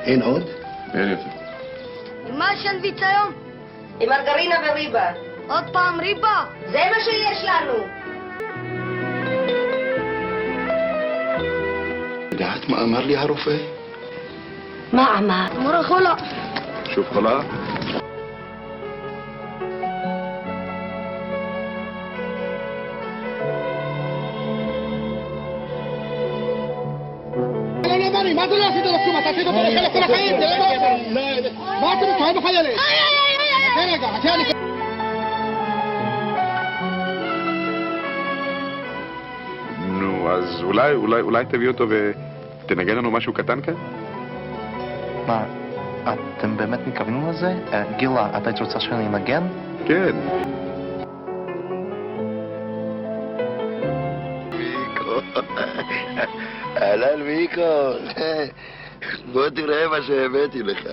אין עוד? אין יותר. עם מה השנדוויץ היום? עם מרגרינה וריבה. עוד פעם ריבה? זה מה שיש לנו. יודעת מה אמר לי הרופא? מה אמר? אמר חולה. שוב חולה? מה זה לא עשית לו כלום? אתה עשית אותו לחלק כל החיים, תראה מה זה? מה אתה מתאהב בחיילים? חכה רגע, חכה אני... נו, אז אולי תביא אותו ותנגן לנו משהו קטן כאן? מה, אתם באמת מתכוונים לזה? גילה, את היית רוצה שאני אנגן? כן. אהלן מיקו, בוא תראה מה שהבאתי לך.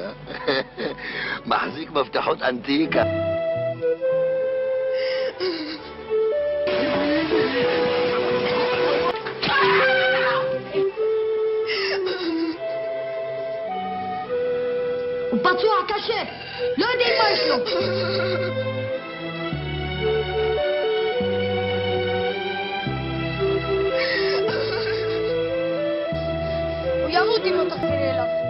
מחזיק מפתחות אנטיקה. הוא פצוע קשה, לא יודעים מה יש לו. הוא ימות אם לא תחזירי אליו.